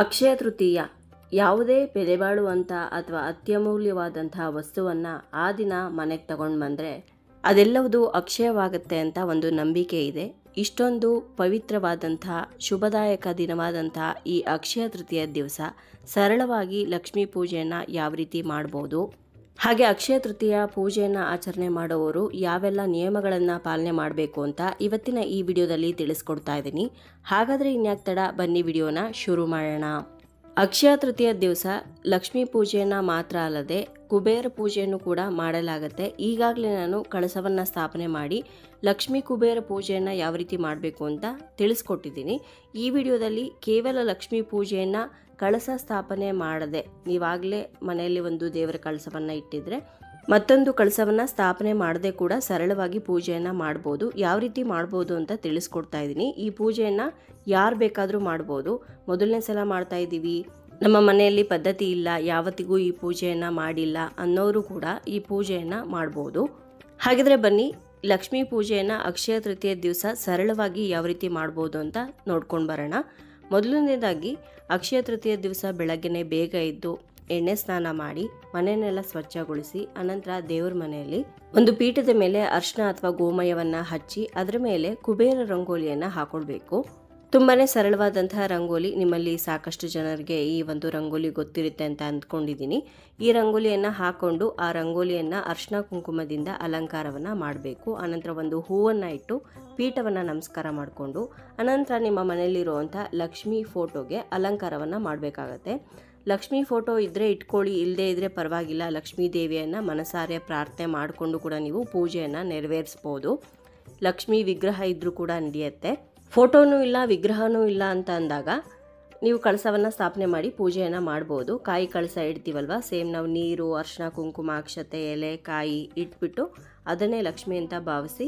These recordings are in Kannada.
ಅಕ್ಷಯ ತೃತೀಯ ಯಾವುದೇ ಬೆಲೆಬಾಳುವಂಥ ಅಥವಾ ಅತ್ಯಮೂಲ್ಯವಾದಂತಹ ವಸ್ತುವನ್ನು ಆ ದಿನ ಮನೆಗೆ ತಗೊಂಡು ಬಂದರೆ ಅದೆಲ್ಲವುದು ಅಕ್ಷಯವಾಗುತ್ತೆ ಅಂತ ಒಂದು ನಂಬಿಕೆ ಇದೆ. ಇಷ್ಟೊಂದು ಪವಿತ್ರವಾದಂಥ ಶುಭದಾಯಕ ದಿನವಾದಂಥ ಈ ಅಕ್ಷಯ ತೃತೀಯ ದಿವಸ ಸರಳವಾಗಿ ಲಕ್ಷ್ಮೀ ಪೂಜೆಯನ್ನು ಯಾವ ರೀತಿ ಮಾಡ್ಬೋದು, ಹಾಗೆ ಅಕ್ಷಯ ತೃತೀಯ ಪೂಜೆಯನ್ನು ಆಚರಣೆ ಮಾಡೋರು ಯಾವೆಲ್ಲ ನಿಯಮಗಳನ್ನು ಪಾಲನೆ ಮಾಡಬೇಕು ಅಂತ ಇವತ್ತಿನ ಈ ವಿಡಿಯೋದಲ್ಲಿ ತಿಳಿಸ್ಕೊಡ್ತಾ ಇದ್ದೀನಿ. ಹಾಗಾದರೆ ಇನ್ಯಾಕೆ ತಡ, ಬನ್ನಿ ವಿಡಿಯೋನ ಶುರು ಮಾಡೋಣ. ಅಕ್ಷಯ ತೃತೀಯ ದಿವಸ ಲಕ್ಷ್ಮೀ ಪೂಜೆಯನ್ನು ಮಾತ್ರ ಅಲ್ಲದೆ ಕುಬೇರ ಪೂಜೆಯನ್ನು ಕೂಡ ಮಾಡಲಾಗುತ್ತೆ. ಈಗಾಗಲೇ ನಾನು ಕಳಸವನ್ನು ಸ್ಥಾಪನೆ ಮಾಡಿ ಲಕ್ಷ್ಮೀ ಕುಬೇರ ಪೂಜೆಯನ್ನು ಯಾವ ರೀತಿ ಮಾಡಬೇಕು ಅಂತ ತಿಳಿಸ್ಕೊಟ್ಟಿದ್ದೀನಿ. ಈ ವಿಡಿಯೋದಲ್ಲಿ ಕೇವಲ ಲಕ್ಷ್ಮೀ ಪೂಜೆಯನ್ನು ಕಳಸ ಸ್ಥಾಪನೆ ಮಾಡದೆ ನೀವಾಗಲೇ ಮನೆಯಲ್ಲಿ ಒಂದು ದೇವರ ಕಳಸವನ್ನು ಇಟ್ಟಿದ್ರೆ ಮತ್ತೊಂದು ಕಳಸವನ್ನು ಸ್ಥಾಪನೆ ಮಾಡದೆ ಕೂಡ ಸರಳವಾಗಿ ಪೂಜೆಯನ್ನು ಮಾಡ್ಬೋದು. ಯಾವ ರೀತಿ ಮಾಡ್ಬೋದು ಅಂತ ತಿಳಿಸ್ಕೊಡ್ತಾ ಇದ್ದೀನಿ. ಈ ಪೂಜೆಯನ್ನು ಯಾರು ಬೇಕಾದರೂ ಮಾಡ್ಬೋದು. ಮೊದಲನೇ ಸಲ ಮಾಡ್ತಾ ಇದ್ದೀವಿ, ನಮ್ಮ ಮನೆಯಲ್ಲಿ ಪದ್ಧತಿ ಇಲ್ಲ, ಯಾವತ್ತಿಗೂ ಈ ಪೂಜೆಯನ್ನು ಮಾಡಿಲ್ಲ ಅನ್ನೋರು ಕೂಡ ಈ ಪೂಜೆಯನ್ನು ಮಾಡ್ಬೋದು. ಹಾಗಿದ್ರೆ ಬನ್ನಿ ಲಕ್ಷ್ಮೀ ಪೂಜೆಯನ್ನು ಅಕ್ಷಯ ತೃತೀಯ ದಿವಸ ಸರಳವಾಗಿ ಯಾವ ರೀತಿ ಮಾಡ್ಬೋದು ಅಂತ ನೋಡ್ಕೊಂಡು ಬರೋಣ. ಮೊದಲನೇದಾಗಿ ಅಕ್ಷಯ ತೃತೀಯ ದಿವಸ ಬೆಳಗ್ಗೆನೆ ಬೇಗ ಎದ್ದು ಎಣ್ಣೆ ಸ್ನಾನ ಮಾಡಿ ಮನೆಯನ್ನೆಲ್ಲ ಸ್ವಚ್ಛಗೊಳಿಸಿ ಅನಂತರ ದೇವರ ಮನೆಯಲ್ಲಿ ಒಂದು ಪೀಠದ ಮೇಲೆ ಅರ್ಶಿನ ಅಥವಾ ಗೋಮಯವನ್ನು ಹಚ್ಚಿ ಅದರ ಮೇಲೆ ಕುಬೇರ ರಂಗೋಲಿಯನ್ನು ಹಾಕೊಳ್ಬೇಕು. ತುಂಬಾನೇ ಸರಳವಾದಂತಹ ರಂಗೋಲಿ. ನಿಮ್ಮಲ್ಲಿ ಸಾಕಷ್ಟು ಜನರಿಗೆ ಈ ಒಂದು ರಂಗೋಲಿ ಗೊತ್ತಿರುತ್ತೆ ಅಂತ ಅಂದ್ಕೊಂಡಿದ್ದೀನಿ. ಈ ರಂಗೋಲಿಯನ್ನು ಹಾಕೊಂಡು ಆ ರಂಗೋಲಿಯನ್ನು ಅರ್ಶಿನ ಕುಂಕುಮದಿಂದ ಅಲಂಕಾರವನ್ನು ಮಾಡಬೇಕು. ಅನಂತರ ಒಂದು ಹೂವನ್ನು ಇಟ್ಟು ಪೀಠವನ್ನು ನಮಸ್ಕಾರ ಮಾಡಿಕೊಂಡು ಅನಂತರ ನಿಮ್ಮ ಮನೆಯಲ್ಲಿರುವಂಥ ಲಕ್ಷ್ಮೀ ಫೋಟೋಗೆ ಅಲಂಕಾರವನ್ನು ಮಾಡಬೇಕಾಗತ್ತೆ. ಲಕ್ಷ್ಮೀ ಫೋಟೋ ಇದ್ದರೆ ಇಟ್ಕೊಳ್ಳಿ, ಇಲ್ಲದೇ ಇದ್ದರೆ ಪರವಾಗಿಲ್ಲ. ಲಕ್ಷ್ಮೀ ದೇವಿಯನ್ನು ಮನಸಾರೆ ಪ್ರಾರ್ಥನೆ ಮಾಡಿಕೊಂಡು ಕೂಡ ನೀವು ಪೂಜೆಯನ್ನು ನೆರವೇರಿಸ್ಬೋದು. ಲಕ್ಷ್ಮೀ ವಿಗ್ರಹ ಇದ್ದರೂ ಕೂಡ ನಡೆಯುತ್ತೆ. ಫೋಟೋನೂ ಇಲ್ಲ, ವಿಗ್ರಹನೂ ಇಲ್ಲ ಅಂತ ಅಂದಾಗ ನೀವು ಕಳಸವನ್ನು ಸ್ಥಾಪನೆ ಮಾಡಿ ಪೂಜೆಯನ್ನು ಮಾಡ್ಬೋದು. ಕಾಯಿ ಕಳಸ ಇಡ್ತೀವಲ್ವ, ಸೇಮ್ ನಾವು ನೀರು, ಅರ್ಶಿನ ಕುಂಕುಮ, ಅಕ್ಷತೆ, ಎಲೆ, ಕಾಯಿ ಇಟ್ಬಿಟ್ಟು ಅದನ್ನೇ ಲಕ್ಷ್ಮಿ ಅಂತ ಭಾವಿಸಿ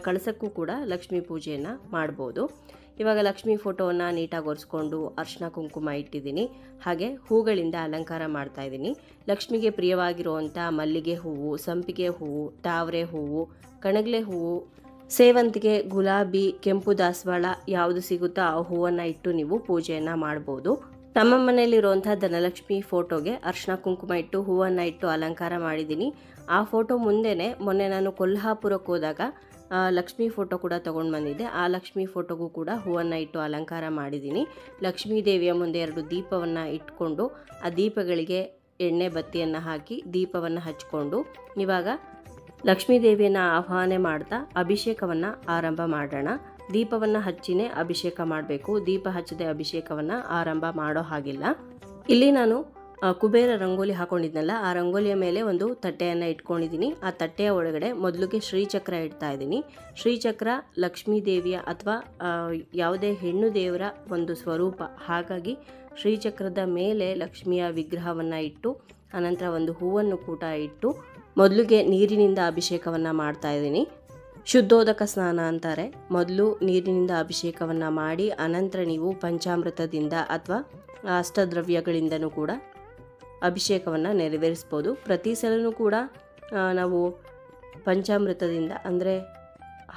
ಕಳಸಕ್ಕೂ ಕೂಡ ಲಕ್ಷ್ಮೀ ಪೂಜೆಯನ್ನು ಮಾಡ್ಬೋದು. ಇವಾಗ ಲಕ್ಷ್ಮೀ ಫೋಟೋವನ್ನು ನೀಟಾಗಿ ಒರೆಸ್ಕೊಂಡು ಅರ್ಶಿನ ಕುಂಕುಮ ಇಟ್ಟಿದ್ದೀನಿ. ಹಾಗೆ ಹೂಗಳಿಂದ ಅಲಂಕಾರ ಮಾಡ್ತಾ ಇದ್ದೀನಿ. ಲಕ್ಷ್ಮಿಗೆ ಪ್ರಿಯವಾಗಿರುವಂಥ ಮಲ್ಲಿಗೆ ಹೂವು, ಸಂಪಿಗೆ ಹೂವು, ತಾವರೆ ಹೂವು, ಕಣಗಲೆ ಹೂವು, ಸೇವಂತಿಗೆ, ಗುಲಾಬಿ, ಕೆಂಪು ದಾಸವಾಳ ಯಾವುದು ಸಿಗುತ್ತೋ ಆ ಹೂವನ್ನು ಇಟ್ಟು ನೀವು ಪೂಜೆಯನ್ನು ಮಾಡ್ಬೋದು. ನಮ್ಮ ಮನೆಯಲ್ಲಿರುವಂಥ ಧನಲಕ್ಷ್ಮಿ ಫೋಟೋಗೆ ಅರ್ಶಿನ ಕುಂಕುಮ ಇಟ್ಟು ಹೂವನ್ನು ಇಟ್ಟು ಅಲಂಕಾರ ಮಾಡಿದ್ದೀನಿ. ಆ ಫೋಟೋ ಮುಂದೆನೇ ಮೊನ್ನೆ ನಾನು ಕೊಲ್ಹಾಪುರಕ್ಕೆ ಹೋದಾಗ ಲಕ್ಷ್ಮೀ ಫೋಟೋ ಕೂಡ ತೊಗೊಂಡು ಬಂದಿದ್ದೆ. ಆ ಲಕ್ಷ್ಮೀ ಫೋಟೋಗೂ ಕೂಡ ಹೂವನ್ನು ಇಟ್ಟು ಅಲಂಕಾರ ಮಾಡಿದ್ದೀನಿ. ಲಕ್ಷ್ಮೀ ದೇವಿಯ ಮುಂದೆ 2 ದೀಪವನ್ನು ಇಟ್ಕೊಂಡು ಆ ದೀಪಗಳಿಗೆ ಎಣ್ಣೆ ಬತ್ತಿಯನ್ನು ಹಾಕಿ ದೀಪವನ್ನು ಹಚ್ಕೊಂಡು ಇವಾಗ ಲಕ್ಷ್ಮೀ ದೇವಿಯನ್ನು ಆಹ್ವಾನ ಮಾಡ್ತಾ ಅಭಿಷೇಕವನ್ನು ಆರಂಭ ಮಾಡೋಣ. ದೀಪವನ್ನು ಹಚ್ಚಿನೇ ಅಭಿಷೇಕ ಮಾಡಬೇಕು. ದೀಪ ಹಚ್ಚದೆ ಅಭಿಷೇಕವನ್ನು ಆರಂಭ ಮಾಡೋ ಹಾಗಿಲ್ಲ. ಇಲ್ಲಿ ನಾನು ಕುಬೇರ ರಂಗೋಲಿ ಹಾಕೊಂಡಿದ್ನಲ್ಲ, ಆ ರಂಗೋಲಿಯ ಮೇಲೆ ಒಂದು ತಟ್ಟೆಯನ್ನು ಇಟ್ಕೊಂಡಿದ್ದೀನಿ. ಆ ತಟ್ಟೆಯ ಒಳಗಡೆ ಮೊದಲಿಗೆ ಶ್ರೀಚಕ್ರ ಇಡ್ತಾ ಇದ್ದೀನಿ. ಶ್ರೀಚಕ್ರ ಲಕ್ಷ್ಮೀ ದೇವಿಯ ಅಥವಾ ಯಾವುದೇ ಹೆಣ್ಣು ದೇವರ ಒಂದು ಸ್ವರೂಪ. ಹಾಗಾಗಿ ಶ್ರೀಚಕ್ರದ ಮೇಲೆ ಲಕ್ಷ್ಮಿಯ ವಿಗ್ರಹವನ್ನು ಇಟ್ಟು ಅನಂತರ ಒಂದು ಹೂವನ್ನು ಕೂಡ ಇಟ್ಟು ಮೊದಲಿಗೆ ನೀರಿನಿಂದ ಅಭಿಷೇಕವನ್ನು ಮಾಡ್ತಾ ಇದ್ದೀನಿ. ಶುದ್ಧೋದಕ ಸ್ನಾನ ಅಂತಾರೆ. ಮೊದಲು ನೀರಿನಿಂದ ಅಭಿಷೇಕವನ್ನು ಮಾಡಿ ಅನಂತರ ನೀವು ಪಂಚಾಮೃತದಿಂದ ಅಥವಾ ಅಷ್ಟದ್ರವ್ಯಗಳಿಂದನೂ ಕೂಡ ಅಭಿಷೇಕವನ್ನು ನೆರವೇರಿಸ್ಬೋದು. ಪ್ರತಿ ಸಲನೂ ಕೂಡ ನಾವು ಪಂಚಾಮೃತದಿಂದ ಅಂದರೆ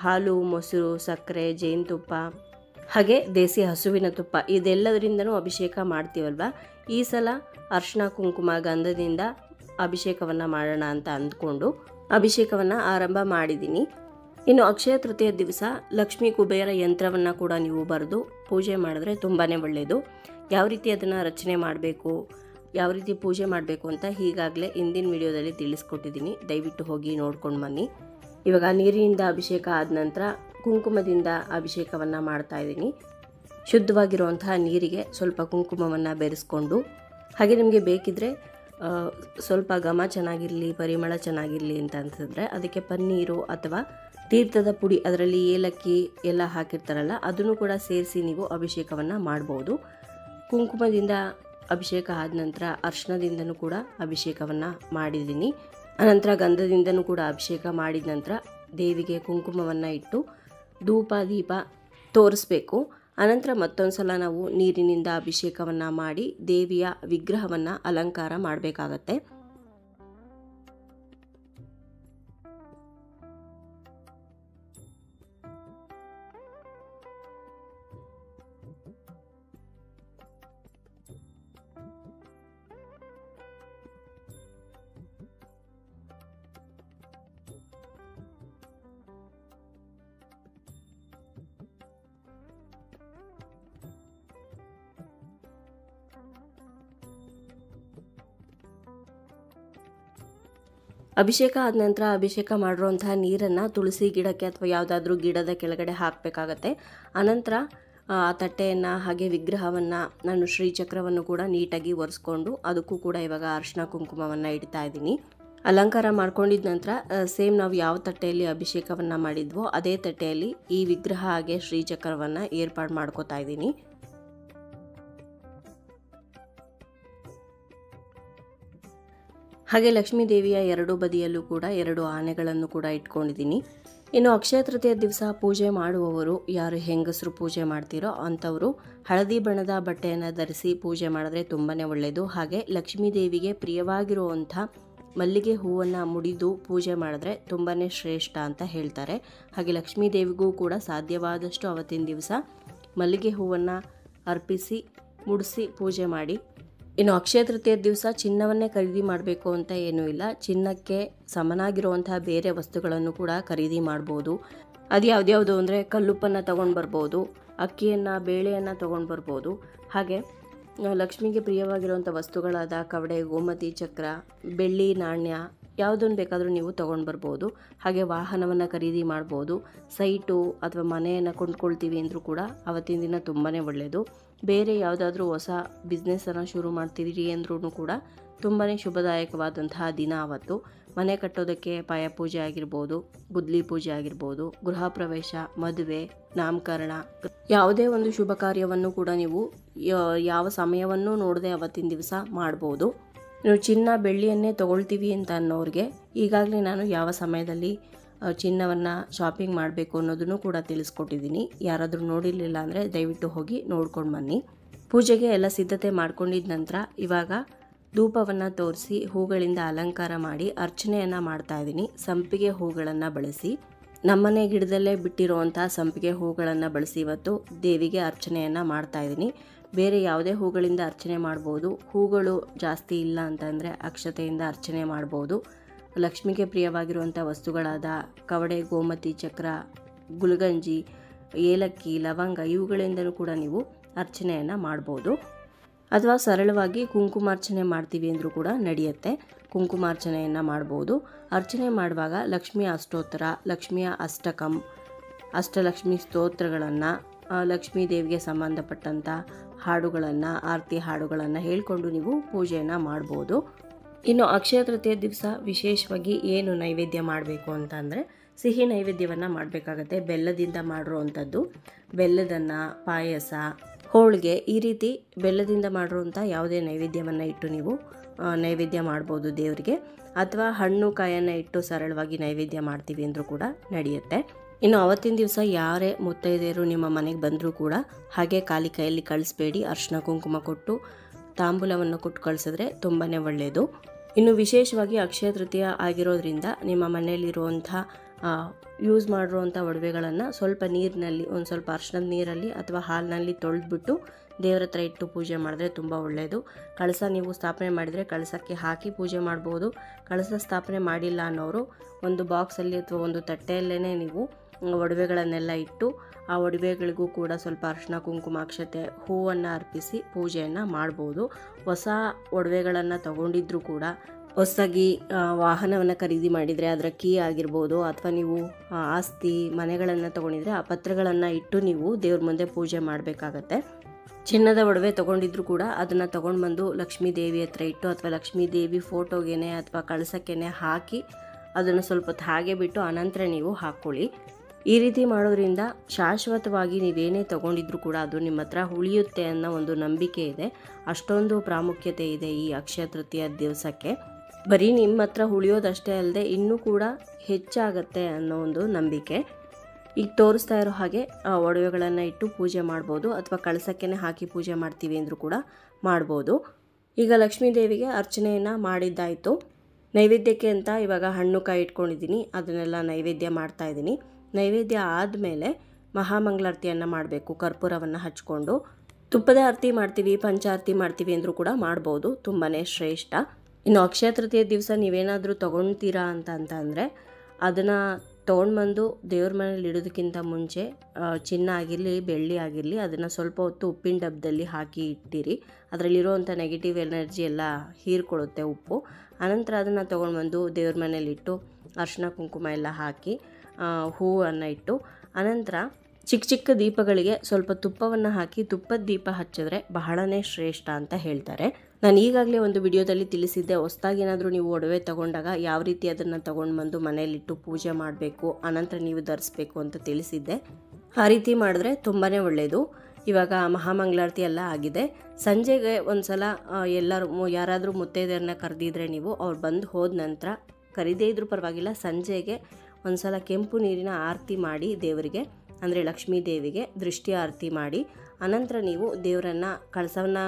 ಹಾಲು, ಮೊಸರು, ಸಕ್ಕರೆ, ಜೇನುತುಪ್ಪ ಹಾಗೆ ದೇಸಿ ಹಸುವಿನ ತುಪ್ಪ ಇದೆಲ್ಲದರಿಂದನೂ ಅಭಿಷೇಕ ಮಾಡ್ತೀವಲ್ವ. ಈ ಸಲ ಅರ್ಶಿನ ಕುಂಕುಮ ಗಂಧದಿಂದ ಅಭಿಷೇಕವನ್ನು ಮಾಡೋಣ ಅಂತ ಅಂದ್ಕೊಂಡು ಅಭಿಷೇಕವನ್ನು ಆರಂಭ ಮಾಡಿದ್ದೀನಿ. ಇನ್ನು ಅಕ್ಷಯ ತೃತೀಯ ದಿವಸ ಲಕ್ಷ್ಮೀ ಕುಬೇರ ಯಂತ್ರವನ್ನು ಕೂಡ ನೀವು ಬರೆದು ಪೂಜೆ ಮಾಡಿದ್ರೆ ತುಂಬಾ ಒಳ್ಳೆಯದು. ಯಾವ ರೀತಿ ಅದನ್ನು ರಚನೆ ಮಾಡಬೇಕು, ಯಾವ ರೀತಿ ಪೂಜೆ ಮಾಡಬೇಕು ಅಂತ ಈಗಾಗಲೇ ಹಿಂದಿನ ವಿಡಿಯೋದಲ್ಲಿ ತಿಳಿಸ್ಕೊಟ್ಟಿದ್ದೀನಿ. ದಯವಿಟ್ಟು ಹೋಗಿ ನೋಡ್ಕೊಂಡು ಬನ್ನಿ. ಇವಾಗ ನೀರಿನಿಂದ ಅಭಿಷೇಕ ಆದ ನಂತರ ಕುಂಕುಮದಿಂದ ಅಭಿಷೇಕವನ್ನು ಮಾಡ್ತಾ ಇದ್ದೀನಿ. ಶುದ್ಧವಾಗಿರುವಂತಹ ನೀರಿಗೆ ಸ್ವಲ್ಪ ಕುಂಕುಮವನ್ನು ಬೆರೆಸ್ಕೊಂಡು ಹಾಗೆ ನಿಮಗೆ ಬೇಕಿದ್ದರೆ ಸ್ವಲ್ಪ ಘಮ ಚೆನ್ನಾಗಿರಲಿ, ಪರಿಮಳ ಚೆನ್ನಾಗಿರಲಿ ಅಂತ ಅನಿಸಿದ್ರೆ ಅದಕ್ಕೆ ಪನ್ನೀರು ಅಥವಾ ತೀರ್ಥದ ಪುಡಿ, ಅದರಲ್ಲಿ ಏಲಕ್ಕಿ ಎಲ್ಲ ಹಾಕಿರ್ತಾರಲ್ಲ ಅದನ್ನು ಕೂಡ ಸೇರಿಸಿ ನೀವು ಅಭಿಷೇಕವನ್ನು ಮಾಡ್ಬೋದು. ಕುಂಕುಮದಿಂದ ಅಭಿಷೇಕ ಆದ ನಂತರ ಅರ್ಶಿನದಿಂದನೂ ಕೂಡ ಅಭಿಷೇಕವನ್ನು ಮಾಡಿದ್ದೀನಿ. ಅನಂತರ ಗಂಧದಿಂದನೂ ಕೂಡ ಅಭಿಷೇಕ ಮಾಡಿದ ನಂತರ ದೇವಿಗೆ ಕುಂಕುಮವನ್ನು ಇಟ್ಟು ಧೂಪ ದೀಪ ತೋರಿಸ್ಬೇಕು. ಅನಂತರ ಮತ್ತೊಂದು ಸಲ ನಾವು ನೀರಿನಿಂದ ಅಭಿಷೇಕವನ್ನು ಮಾಡಿ ದೇವಿಯ ವಿಗ್ರಹವನ್ನು ಅಲಂಕಾರ ಮಾಡಬೇಕಾಗತ್ತೆ. ಅಭಿಷೇಕ ಆದ ನಂತರ ಅಭಿಷೇಕ ಮಾಡಿರುವಂತಹ ನೀರನ್ನು ತುಳಸಿ ಗಿಡಕ್ಕೆ ಅಥವಾ ಯಾವುದಾದ್ರೂ ಗಿಡದ ಕೆಳಗಡೆ ಹಾಕಬೇಕಾಗತ್ತೆ. ಅನಂತರ ಆ ತಟ್ಟೆಯನ್ನು ಹಾಗೆ ವಿಗ್ರಹವನ್ನು ನಾನು ಶ್ರೀಚಕ್ರವನ್ನು ಕೂಡ ನೀಟಾಗಿ ಒರೆಸ್ಕೊಂಡು ಅದಕ್ಕೂ ಕೂಡ ಇವಾಗ ಅರಿಶಿನ ಕುಂಕುಮವನ್ನು ಇಡ್ತಾ ಇದ್ದೀನಿ. ಅಲಂಕಾರ ಮಾಡ್ಕೊಂಡಿದ ನಂತರ ಸೇಮ್ ನಾವು ಯಾವ ತಟ್ಟೆಯಲ್ಲಿ ಅಭಿಷೇಕವನ್ನು ಮಾಡಿದ್ವೋ ಅದೇ ತಟ್ಟೆಯಲ್ಲಿ ಈ ವಿಗ್ರಹ ಹಾಗೆ ಶ್ರೀಚಕ್ರವನ್ನು ಏರ್ಪಾಡು ಮಾಡ್ಕೋತಾ ಇದ್ದೀನಿ. ಹಾಗೆ ಲಕ್ಷ್ಮೀ ದೇವಿಯ ಎರಡು ಬದಿಯಲ್ಲೂ ಕೂಡ 2 ಆನೆಗಳನ್ನು ಕೂಡ ಇಟ್ಕೊಂಡಿದ್ದೀನಿ. ಇನ್ನು ಅಕ್ಷಯ ತೃತೀಯ ದಿವಸ ಪೂಜೆ ಮಾಡುವವರು ಯಾರು ಹೆಂಗಸರು ಪೂಜೆ ಮಾಡ್ತೀರೋ ಅಂಥವರು ಹಳದಿ ಬಣ್ಣದ ಬಟ್ಟೆಯನ್ನು ಧರಿಸಿ ಪೂಜೆ ಮಾಡಿದ್ರೆ ತುಂಬಾ ಒಳ್ಳೆಯದು. ಹಾಗೆ ಲಕ್ಷ್ಮೀ ದೇವಿಗೆ ಪ್ರಿಯವಾಗಿರುವಂಥ ಮಲ್ಲಿಗೆ ಹೂವನ್ನು ಮುಡಿದು ಪೂಜೆ ಮಾಡಿದ್ರೆ ತುಂಬಾ ಶ್ರೇಷ್ಠ ಅಂತ ಹೇಳ್ತಾರೆ. ಹಾಗೆ ಲಕ್ಷ್ಮೀ ದೇವಿಗೂ ಕೂಡ ಸಾಧ್ಯವಾದಷ್ಟು ಅವತ್ತಿನ ದಿವಸ ಮಲ್ಲಿಗೆ ಹೂವನ್ನು ಅರ್ಪಿಸಿ ಮುಡಿಸಿ ಪೂಜೆ ಮಾಡಿ. ಇನ್ನು ಅಕ್ಷಯ ತೃತೀಯ ದಿವಸ ಚಿನ್ನವನ್ನೇ ಖರೀದಿ ಮಾಡಬೇಕು ಅಂತ ಏನೂ ಇಲ್ಲ. ಚಿನ್ನಕ್ಕೆ ಸಮನಾಗಿರುವಂತಹ ಬೇರೆ ವಸ್ತುಗಳನ್ನು ಕೂಡ ಖರೀದಿ ಮಾಡ್ಬೋದು. ಅದು ಯಾವ್ದ್ಯಾವುದು ಅಂದರೆ ಕಲ್ಲುಪ್ಪನ್ನು ತೊಗೊಂಡು ಬರ್ಬೋದು, ಅಕ್ಕಿಯನ್ನು ಬೇಳೆಯನ್ನು ತೊಗೊಂಡು ಬರ್ಬೋದು. ಹಾಗೆ ಲಕ್ಷ್ಮಿಗೆ ಪ್ರಿಯವಾಗಿರುವಂಥ ವಸ್ತುಗಳಾದ ಕವಡೆ, ಗೋಮತಿ ಚಕ್ರ, ಬೆಳ್ಳಿ ನಾಣ್ಯ ಯಾವುದನ್ನು ಬೇಕಾದರೂ ನೀವು ತೊಗೊಂಡು ಬರ್ಬೋದು. ಹಾಗೆ ವಾಹನವನ್ನು ಖರೀದಿ ಮಾಡ್ಬೋದು. ಸೈಟು ಅಥವಾ ಮನೆಯನ್ನು ಕೊಂಡ್ಕೊಳ್ತೀವಿ ಅಂದರೂ ಕೂಡ ಅವತ್ತಿನ ದಿನ ತುಂಬಾ ಒಳ್ಳೆಯದು. ಬೇರೆ ಯಾವುದಾದ್ರೂ ಹೊಸ ಬಿಸ್ನೆಸ್ಸನ್ನು ಶುರು ಮಾಡ್ತಿದ್ದೀರಿ ಅಂದ್ರೂ ಕೂಡ ತುಂಬಾ ಶುಭದಾಯಕವಾದಂತಹ ದಿನ ಅವತ್ತು. ಮನೆ ಕಟ್ಟೋದಕ್ಕೆ ಪಾಯ ಪೂಜೆ ಆಗಿರ್ಬೋದು, ಗುದ್ಲಿ ಪೂಜೆ ಆಗಿರ್ಬೋದು, ಗೃಹ ಪ್ರವೇಶ, ಮದುವೆ, ನಾಮಕರಣ, ಯಾವುದೇ ಒಂದು ಶುಭ ಕಾರ್ಯವನ್ನು ಕೂಡ ನೀವು ಯಾವ ಸಮಯವನ್ನು ನೋಡದೆ ಅವತ್ತಿನ ದಿವಸ ಮಾಡ್ಬೋದು. ನೀವು ಚಿನ್ನ ಬೆಳ್ಳಿಯನ್ನೇ ತೊಗೊಳ್ತೀವಿ ಅಂತ ಅನ್ನೋರಿಗೆ ಈಗಾಗಲೇ ನಾನು ಯಾವ ಸಮಯದಲ್ಲಿ ಚಿನ್ನವನ್ನು ಶಾಪಿಂಗ್ ಮಾಡಬೇಕು ಅನ್ನೋದನ್ನು ಕೂಡ ತಿಳಿಸ್ಕೊಟ್ಟಿದ್ದೀನಿ. ಯಾರಾದರೂ ನೋಡಿರಲಿಲ್ಲ ಅಂದರೆ ದಯವಿಟ್ಟು ಹೋಗಿ ನೋಡ್ಕೊಂಡು ಬನ್ನಿ. ಪೂಜೆಗೆ ಎಲ್ಲ ಸಿದ್ಧತೆ ಮಾಡ್ಕೊಂಡಿದ್ದ ನಂತರ ಇವಾಗ ಧೂಪವನ್ನು ತೋರಿಸಿ ಹೂಗಳಿಂದ ಅಲಂಕಾರ ಮಾಡಿ ಅರ್ಚನೆಯನ್ನು ಮಾಡ್ತಾ ಇದ್ದೀನಿ. ಸಂಪಿಗೆ ಹೂಗಳನ್ನು ಬಳಸಿ ನಮ್ಮನೆ ಗಿಡದಲ್ಲೇ ಬಿಟ್ಟಿರುವಂಥ ಸಂಪಿಗೆ ಹೂಗಳನ್ನು ಬಳಸಿ ಇವತ್ತು ದೇವಿಗೆ ಅರ್ಚನೆಯನ್ನು ಮಾಡ್ತಾ ಇದ್ದೀನಿ. ಬೇರೆ ಯಾವುದೇ ಹೂಗಳಿಂದ ಅರ್ಚನೆ ಮಾಡ್ಬೋದು. ಹೂಗಳು ಜಾಸ್ತಿ ಇಲ್ಲ ಅಂತಂದರೆ ಅಕ್ಷತೆಯಿಂದ ಅರ್ಚನೆ ಮಾಡ್ಬೋದು. ಲಕ್ಷ್ಮಿಗೆ ಪ್ರಿಯವಾಗಿರುವಂಥ ವಸ್ತುಗಳಾದ ಕವಡೆ, ಗೋಮತಿ ಚಕ್ರ, ಗುಲ್ಗಂಜಿ, ಏಲಕ್ಕಿ, ಲವಂಗ ಇವುಗಳಿಂದಲೂ ಕೂಡ ನೀವು ಅರ್ಚನೆಯನ್ನು ಮಾಡ್ಬೋದು. ಅಥವಾ ಸರಳವಾಗಿ ಕುಂಕುಮಾರ್ಚನೆ ಮಾಡ್ತೀವಿ ಅಂದರೂ ಕೂಡ ನಡೆಯುತ್ತೆ. ಕುಂಕುಮಾರ್ಚನೆಯನ್ನು ಮಾಡ್ಬೋದು. ಅರ್ಚನೆ ಮಾಡುವಾಗ ಲಕ್ಷ್ಮಿಯ ಅಷ್ಟೋತ್ತರ, ಲಕ್ಷ್ಮಿಯ ಅಷ್ಟಕಂ, ಅಷ್ಟಲಕ್ಷ್ಮಿ ಸ್ತೋತ್ರಗಳನ್ನು, ಲಕ್ಷ್ಮೀ ದೇವಿಗೆ ಸಂಬಂಧಪಟ್ಟಂಥ ಹಾಡುಗಳನ್ನು, ಆರತಿ ಹಾಡುಗಳನ್ನು ಹೇಳಿಕೊಂಡು ನೀವು ಪೂಜೆಯನ್ನು ಮಾಡ್ಬೋದು. ಇನ್ನು ಅಕ್ಷಯ ತೃತೀಯ ದಿವಸ ವಿಶೇಷವಾಗಿ ಏನು ನೈವೇದ್ಯ ಮಾಡಬೇಕು ಅಂತ ಅಂದರೆ ಸಿಹಿ ನೈವೇದ್ಯವನ್ನು ಮಾಡಬೇಕಾಗತ್ತೆ. ಬೆಲ್ಲದಿಂದ ಮಾಡಿರುವಂಥದ್ದು, ಬೆಲ್ಲದನ್ನ, ಪಾಯಸ, ಹೋಳಿಗೆ ಈ ರೀತಿ ಬೆಲ್ಲದಿಂದ ಮಾಡಿರುವಂಥ ಯಾವುದೇ ನೈವೇದ್ಯವನ್ನು ಇಟ್ಟು ನೀವು ನೈವೇದ್ಯ ಮಾಡ್ಬೋದು ದೇವರಿಗೆ. ಅಥವಾ ಹಣ್ಣು ಕಾಯನ್ನು ಇಟ್ಟು ಸರಳವಾಗಿ ನೈವೇದ್ಯ ಮಾಡ್ತೀವಿ ಅಂದರೂ ಕೂಡ ನಡೆಯುತ್ತೆ. ಇನ್ನು ಅವತ್ತಿನ ದಿವಸ ಯಾರೇ ಮುತ್ತೈದೆಯರು ನಿಮ್ಮ ಮನೆಗೆ ಬಂದರೂ ಕೂಡ ಹಾಗೆ ಖಾಲಿ ಕೈಯಲ್ಲಿ ಕಳಿಸ್ಬೇಡಿ. ಅರಿಶಿನ ಕುಂಕುಮ ಕೊಟ್ಟು ತಾಂಬೂಲವನ್ನು ಕೊಟ್ಟು ಕಳಿಸಿದ್ರೆ ತುಂಬಾ ಒಳ್ಳೆಯದು. ಇನ್ನು ವಿಶೇಷವಾಗಿ ಅಕ್ಷಯ ತೃತೀಯ ಆಗಿರೋದ್ರಿಂದ ನಿಮ್ಮ ಮನೆಯಲ್ಲಿರುವಂಥ ಯೂಸ್ ಮಾಡಿರುವಂಥ ಒಡವೆಗಳನ್ನು ಸ್ವಲ್ಪ ನೀರಿನಲ್ಲಿ, ಒಂದು ಸ್ವಲ್ಪ ಅರಿಶಿನದ ನೀರಲ್ಲಿ ಅಥವಾ ಹಾಲಿನಲ್ಲಿ ತೊಳೆದ್ಬಿಟ್ಟು ದೇವರ ಹತ್ರ ಇಟ್ಟು ಪೂಜೆ ಮಾಡಿದ್ರೆ ತುಂಬ ಒಳ್ಳೆಯದು. ಕಳಸ ನೀವು ಸ್ಥಾಪನೆ ಮಾಡಿದರೆ ಕಳಸಕ್ಕೆ ಹಾಕಿ ಪೂಜೆ ಮಾಡ್ಬೋದು. ಕಳಸ ಸ್ಥಾಪನೆ ಮಾಡಿಲ್ಲ ಅನ್ನೋರು ಒಂದು ಬಾಕ್ಸಲ್ಲಿ ಅಥವಾ ಒಂದು ತಟ್ಟೆಯಲ್ಲೇ ನೀವು ಒಡವೆಗಳನ್ನೆಲ್ಲ ಇಟ್ಟು ಆ ಒಡವೆಗಳಿಗೂ ಕೂಡ ಸ್ವಲ್ಪ ಅರಿಶಿನ ಕುಂಕುಮ ಅಕ್ಷತೆ ಹೂವನ್ನು ಅರ್ಪಿಸಿ ಪೂಜೆಯನ್ನು ಮಾಡ್ಬೋದು. ಹೊಸ ಒಡವೆಗಳನ್ನು ತಗೊಂಡಿದ್ರೂ ಕೂಡ ಹೊಸದಾಗಿ ವಾಹನವನ್ನು ಖರೀದಿ ಮಾಡಿದರೆ ಅದರ ಕೀ ಆಗಿರ್ಬೋದು, ಅಥವಾ ನೀವು ಆಸ್ತಿ ಮನೆಗಳನ್ನು ತೊಗೊಂಡಿದ್ರೆ ಆ ಪತ್ರಗಳನ್ನು ಇಟ್ಟು ನೀವು ದೇವ್ರ ಮುಂದೆ ಪೂಜೆ ಮಾಡಬೇಕಾಗತ್ತೆ. ಚಿನ್ನದ ಒಡವೆ ತೊಗೊಂಡಿದ್ರು ಕೂಡ ಅದನ್ನು ತೊಗೊಂಡು ಬಂದು ಲಕ್ಷ್ಮೀ ದೇವಿ ಹತ್ರ ಇಟ್ಟು ಅಥವಾ ಲಕ್ಷ್ಮೀ ದೇವಿ ಫೋಟೋಗೆನೆ ಅಥವಾ ಕಳಸಕ್ಕೆನೆ ಹಾಕಿ ಅದನ್ನು ಸ್ವಲ್ಪ ಹೊತ್ತು ಹಾಗೆ ಬಿಟ್ಟು ಅನಂತರ ನೀವು ಹಾಕ್ಕೊಳ್ಳಿ. ಈ ರೀತಿ ಮಾಡೋದ್ರಿಂದ ಶಾಶ್ವತವಾಗಿ ನೀವೇನೇ ತೊಗೊಂಡಿದ್ರು ಕೂಡ ಅದು ನಿಮ್ಮ ಹತ್ರ ಉಳಿಯುತ್ತೆ ಅನ್ನೋ ಒಂದು ನಂಬಿಕೆ ಇದೆ. ಅಷ್ಟೊಂದು ಪ್ರಾಮುಖ್ಯತೆ ಇದೆ ಈ ಅಕ್ಷಯ ತೃತೀಯ ದಿವಸಕ್ಕೆ. ಬರೀ ನಿಮ್ಮ ಹತ್ರ ಉಳಿಯೋದಷ್ಟೇ ಅಲ್ಲದೆ ಇನ್ನೂ ಕೂಡ ಹೆಚ್ಚಾಗತ್ತೆ ಅನ್ನೋ ಒಂದು ನಂಬಿಕೆ. ಈಗ ತೋರಿಸ್ತಾ ಇರೋ ಹಾಗೆ ಒಡವೆಗಳನ್ನು ಇಟ್ಟು ಪೂಜೆ ಮಾಡ್ಬೋದು, ಅಥವಾ ಕಳಸಕ್ಕೇ ಹಾಕಿ ಪೂಜೆ ಮಾಡ್ತೀವಿ ಅಂದರೂ ಕೂಡ ಮಾಡ್ಬೋದು. ಈಗ ಲಕ್ಷ್ಮೀ ದೇವಿಗೆ ಅರ್ಚನೆಯನ್ನು ಮಾಡಿದ್ದಾಯಿತು. ನೈವೇದ್ಯಕ್ಕೆ ಅಂತ ಇವಾಗ ಹಣ್ಣು ಕಾಯಿ ಇಟ್ಕೊಂಡಿದ್ದೀನಿ, ಅದನ್ನೆಲ್ಲ ನೈವೇದ್ಯ ಮಾಡ್ತಾಯಿದ್ದೀನಿ. ನೈವೇದ್ಯ ಆದಮೇಲೆ ಮಹಾಮಂಗಳಾರತಿಯನ್ನು ಮಾಡಬೇಕು. ಕರ್ಪೂರವನ್ನು ಹಚ್ಕೊಂಡು ತುಪ್ಪದ ಆರತಿ ಮಾಡ್ತೀವಿ, ಪಂಚಾರತಿ ಮಾಡ್ತೀವಿ ಅಂದರೂ ಕೂಡ ಮಾಡ್ಬೋದು, ತುಂಬಾ ಶ್ರೇಷ್ಠ. ಇನ್ನು ಅಕ್ಷಯ ತೃತೀಯ ದಿವಸ ನೀವೇನಾದರೂ ತೊಗೊಳ್ತೀರಾ ಅಂತ ಅಂದರೆ ಅದನ್ನು ತೊಗೊಂಡ್ಬಂದು ದೇವ್ರ ಮನೇಲಿ ಇಡೋದಕ್ಕಿಂತ ಮುಂಚೆ ಚಿನ್ನ ಆಗಿರಲಿ ಬೆಳ್ಳಿ ಆಗಿರಲಿ ಅದನ್ನು ಸ್ವಲ್ಪ ಹೊತ್ತು ಉಪ್ಪಿನ ಡಬ್ಬದಲ್ಲಿ ಹಾಕಿ ಇಟ್ಟಿರಿ. ಅದರಲ್ಲಿರುವಂಥ ನೆಗೆಟಿವ್ ಎನರ್ಜಿ ಎಲ್ಲ ಹೀರ್ಕೊಳ್ಳುತ್ತೆ ಉಪ್ಪು. ಆನಂತರ ಅದನ್ನು ತೊಗೊಂಡ್ಬಂದು ದೇವ್ರ ಮನೇಲಿಟ್ಟು ಅರಿಶಿನ ಕುಂಕುಮ ಎಲ್ಲ ಹಾಕಿ ಹೂವನ್ನು ಇಟ್ಟು ಅನಂತರ ಚಿಕ್ಕ ಚಿಕ್ಕ ದೀಪಗಳಿಗೆ ಸ್ವಲ್ಪ ತುಪ್ಪವನ್ನು ಹಾಕಿ ತುಪ್ಪದ ದೀಪ ಹಚ್ಚಿದ್ರೆ ಬಹಳನೇ ಶ್ರೇಷ್ಠ ಅಂತ ಹೇಳ್ತಾರೆ. ನಾನು ಈಗಾಗಲೇ ಒಂದು ವಿಡಿಯೋದಲ್ಲಿ ತಿಳಿಸಿದ್ದೆ, ಹೊಸದಾಗಿ ಏನಾದರೂ ನೀವು ಒಡವೆ ತೊಗೊಂಡಾಗ ಯಾವ ರೀತಿ ಅದನ್ನು ತೊಗೊಂಡು ಬಂದು ಮನೆಯಲ್ಲಿಟ್ಟು ಪೂಜೆ ಮಾಡಬೇಕು, ಆನಂತರ ನೀವು ಧರಿಸ್ಬೇಕು ಅಂತ ತಿಳಿಸಿದ್ದೆ. ಆ ರೀತಿ ಮಾಡಿದ್ರೆ ತುಂಬಾ ಒಳ್ಳೆಯದು. ಇವಾಗ ಮಹಾಮಂಗಳಾರತಿ ಎಲ್ಲ ಆಗಿದೆ. ಸಂಜೆಗೆ ಒಂದು ಸಲ ಯಾರಾದರೂ ಮುತ್ತೈದೆಯರನ್ನ ಕರೆದಿದ್ರೆ ನೀವು ಅವ್ರು ಬಂದು ಹೋದ ನಂತರ, ಕರೀದೇ ಇದ್ರೂ ಪರವಾಗಿಲ್ಲ, ಸಂಜೆಗೆ ಒಂದು ಸಲ ಕೆಂಪು ನೀರಿನ ಆರತಿ ಮಾಡಿ ದೇವರಿಗೆ, ಅಂದರೆ ಲಕ್ಷ್ಮೀ ದೇವಿಗೆ ದೃಷ್ಟಿ ಆರತಿ ಮಾಡಿ ಅನಂತರ ನೀವು ದೇವರನ್ನು ಕಳಸವನ್ನು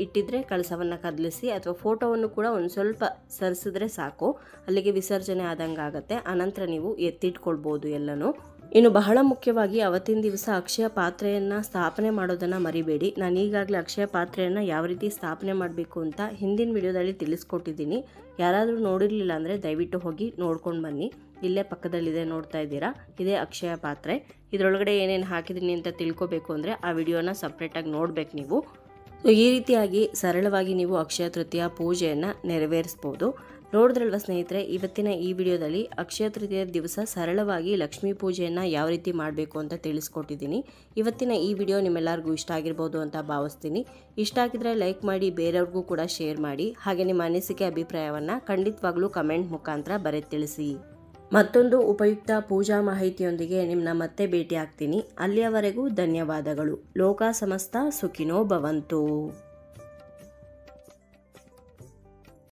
ಇಟ್ಟಿದ್ರೆ ಕಳಸವನ್ನು ಕದಲಿಸಿ ಅಥವಾ ಫೋಟೋವನ್ನು ಕೂಡ ಒಂದು ಸ್ವಲ್ಪ ಸರಿಸಿದ್ರೆ ಸಾಕು, ಅಲ್ಲಿಗೆ ವಿಸರ್ಜನೆ ಆದಂಗೆ ಆಗುತ್ತೆ. ಅನಂತರ ನೀವು ಎತ್ತಿಟ್ಕೊಳ್ಬೋದು ಎಲ್ಲನೂ. ಇನ್ನು ಬಹಳ ಮುಖ್ಯವಾಗಿ ಅವತ್ತಿನ ದಿವಸ ಅಕ್ಷಯ ಪಾತ್ರೆಯನ್ನು ಸ್ಥಾಪನೆ ಮಾಡೋದನ್ನು ಮರಿಬೇಡಿ. ನಾನು ಈಗಾಗಲೇ ಅಕ್ಷಯ ಪಾತ್ರೆಯನ್ನು ಯಾವ ರೀತಿ ಸ್ಥಾಪನೆ ಮಾಡಬೇಕು ಅಂತ ಹಿಂದಿನ ವಿಡಿಯೋದಲ್ಲಿ ತಿಳಿಸ್ಕೊಟ್ಟಿದ್ದೀನಿ. ಯಾರಾದರೂ ನೋಡಿರಲಿಲ್ಲ ಅಂದರೆ ದಯವಿಟ್ಟು ಹೋಗಿ ನೋಡ್ಕೊಂಡು ಬನ್ನಿ. ಇಲ್ಲೇ ಪಕ್ಕದಲ್ಲಿದೆ, ನೋಡ್ತಾ ಇದ್ದೀರಾ, ಇದೇ ಅಕ್ಷಯ ಪಾತ್ರೆ. ಇದರೊಳಗಡೆ ಏನೇನು ಹಾಕಿದ್ದೀನಿ ಅಂತ ತಿಳ್ಕೊಬೇಕು ಅಂದರೆ ಆ ವಿಡಿಯೋನ ಸಪ್ರೇಟಾಗಿ ನೋಡಬೇಕು ನೀವು. ಈ ರೀತಿಯಾಗಿ ಸರಳವಾಗಿ ನೀವು ಅಕ್ಷಯ ತೃತೀಯ ಪೂಜೆಯನ್ನು ನೆರವೇರಿಸ್ಬೋದು. ನೋಡಿದ್ರಲ್ವ ಸ್ನೇಹಿತರೆ, ಇವತ್ತಿನ ಈ ವಿಡಿಯೋದಲ್ಲಿ ಅಕ್ಷಯ ತೃತೀಯ ದಿವಸ ಸರಳವಾಗಿ ಲಕ್ಷ್ಮೀ ಪೂಜೆಯನ್ನು ಯಾವ ರೀತಿ ಮಾಡಬೇಕು ಅಂತ ತಿಳಿಸ್ಕೊಟ್ಟಿದ್ದೀನಿ. ಇವತ್ತಿನ ಈ ವಿಡಿಯೋ ನಿಮ್ಮೆಲ್ಲರಿಗೂ ಇಷ್ಟ ಆಗಿರ್ಬೋದು ಅಂತ ಭಾವಿಸ್ತೀನಿ. ಇಷ್ಟ ಆಗಿದ್ರೆ ಲೈಕ್ ಮಾಡಿ, ಬೇರೆಯವ್ರಿಗೂ ಕೂಡ ಶೇರ್ ಮಾಡಿ. ಹಾಗೆ ನಿಮ್ಮ ಅನಿಸಿಕೆ ಅಭಿಪ್ರಾಯವನ್ನು ಖಂಡಿತವಾಗ್ಲೂ ಕಮೆಂಟ್ ಮುಖಾಂತರ ಬರೆದು ತಿಳಿಸಿ. ಮತ್ತೊಂದು ಉಪಯುಕ್ತ ಪೂಜಾ ಮಾಹಿತಿಯೊಂದಿಗೆ ನಿಮ್ಮನ್ನ ಮತ್ತೆ ಭೇಟಿ ಆಗ್ತೀನಿ. ಅಲ್ಲಿಯವರೆಗೂ ಧನ್ಯವಾದಗಳು. ಲೋಕ ಸಮಸ್ತ ಸುಖಿನೋ ಭವಂತು.